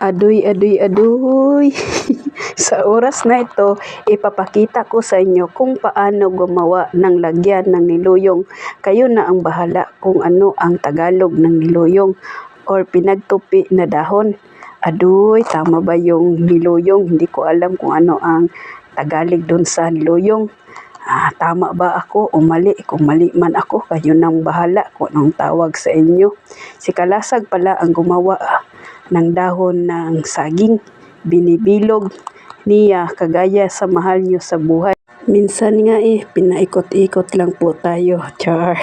Aduy, aduy, aduy. Sa oras na ito, ipapakita ko sa inyo kung paano gumawa ng lagyan ng niluyong. Kayo na ang bahala kung ano ang Tagalog ng niluyong or pinagtupi na dahon. Aduy, tama ba yung niluyong? Hindi ko alam kung ano ang Tagalog dun sa niluyong. Tama ba ako o mali? Kung mali man ako, kayo nang bahala kung anong tawag sa inyo. Si Kalasag pala ang gumawa ng dahon ng saging. Binibilog niya kagaya sa mahal nyo sa buhay. Minsan nga pinaikot-ikot lang po tayo. Char.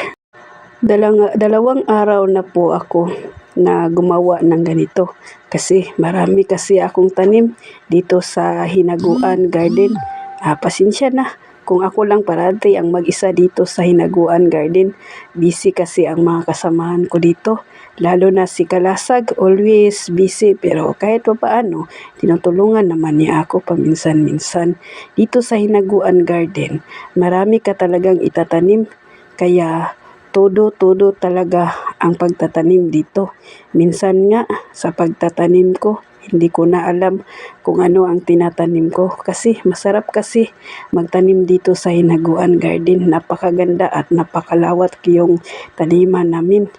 Dalawang araw na po ako na gumawa ng ganito. Kasi marami kasi akong tanim dito sa Hinaguan Garden. Pasensya na kung ako lang parati ang mag-isa dito sa Hinaguan Garden. Busy kasi ang mga kasamahan ko dito. Lalo na si Kalasag, always busy. Pero kahit pa paano, tinutulungan naman niya ako paminsan-minsan. Dito sa Hinaguan Garden, marami ka talagang itatanim. Kaya todo talaga ang pagtatanim dito. Minsan nga sa pagtatanim ko, hindi ko na alam kung ano ang tinatanim ko kasi masarap kasi magtanim dito sa Hinaguan Garden. Napakaganda at napakalawat yung taniman namin.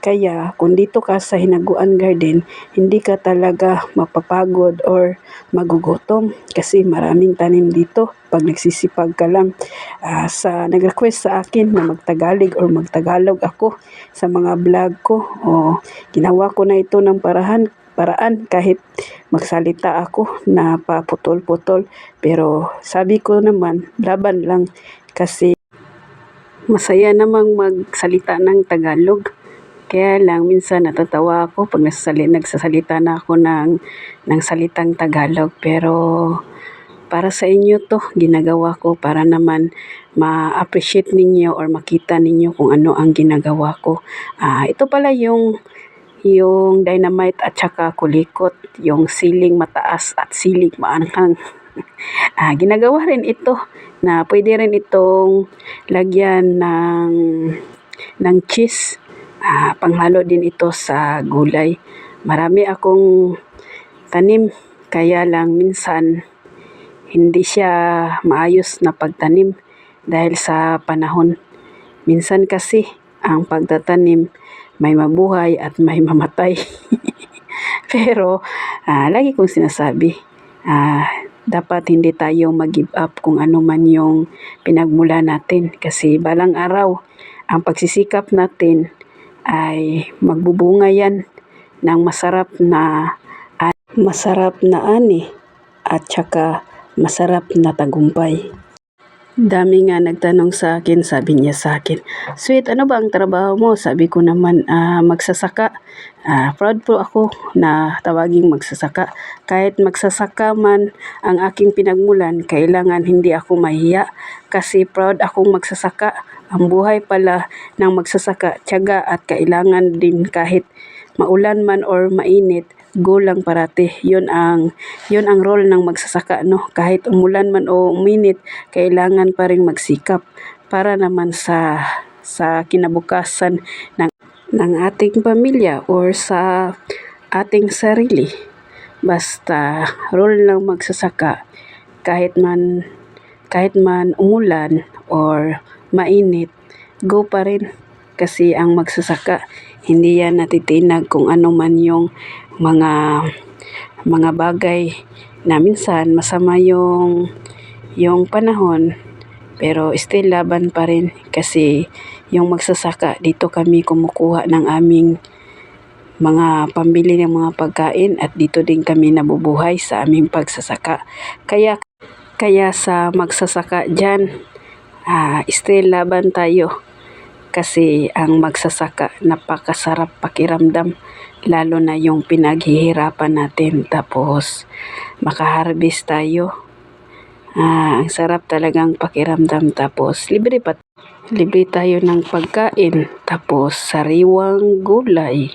Kaya kung dito ka sa Hinaguan Garden, hindi ka talaga mapapagod or magugutom kasi maraming tanim dito pag nagsisipag ka lang. Nag-request sa akin na magtagalog or magtagalog ako sa mga vlog ko. Ginawa ko na ito ng paraan kahit magsalita ako na paputol-putol. Pero sabi ko naman, laban lang kasi masaya namang magsalita ng Tagalog. Kaya lang minsan natatawa ako pag nagsasalita na ako ng salitang Tagalog. Pero para sa inyo to, ginagawa ko para naman ma-appreciate ninyo or makita ninyo kung ano ang ginagawa ko. Ito pala yung dynamite at saka kulikot, yung siling mataas at siling maanghang. Ginagawa rin ito na pwede rin itong lagyan ng cheese. Panghalo din ito sa gulay. Marami akong tanim, kaya lang minsan hindi siya maayos na pagtanim dahil sa panahon. Minsan kasi ang pagtatanim may mabuhay at may mamatay. Pero lagi kong sinasabi, dapat hindi tayo mag-give up kung ano man yung pinagmula natin. Kasi balang araw, ang pagsisikap natin ay magbubunga yan ng masarap na ani at saka masarap na tagumpay. Dami nga nagtanong sa akin, sabi niya sa akin, "Sweet, ano ba ang trabaho mo?" Sabi ko naman, magsasaka. Proud po ako na tawaging magsasaka. Kahit magsasaka man ang aking pinagmulan, kailangan hindi ako mahiya kasi proud akong magsasaka. Ang buhay pala ng magsasaka, tiyaga at kailangan din kahit maulan man or mainit, go lang parati. Yun ang role ng magsasaka, no? Kahit umulan man o uminit, kailangan pa rin magsikap para naman sa kinabukasan ng ating pamilya or sa ating sarili. Basta role ng magsasaka, kahit man umulan or mainit, go pa rin. Kasi ang magsasaka, hindi yan natitinag kung ano man yung mga bagay na minsan masama yung panahon. Pero still laban pa rin kasi yung magsasaka, dito kami kumukuha ng aming mga pambili ng mga pagkain at dito din kami nabubuhay sa aming pagsasaka. Kaya sa magsasaka dyan, still laban tayo kasi ang magsasaka napakasarap pakiramdam, lalo na yung pinaghihirapan natin tapos makaharvest tayo. Ang sarap talagang pakiramdam tapos libre tayo ng pagkain tapos sariwang gulay.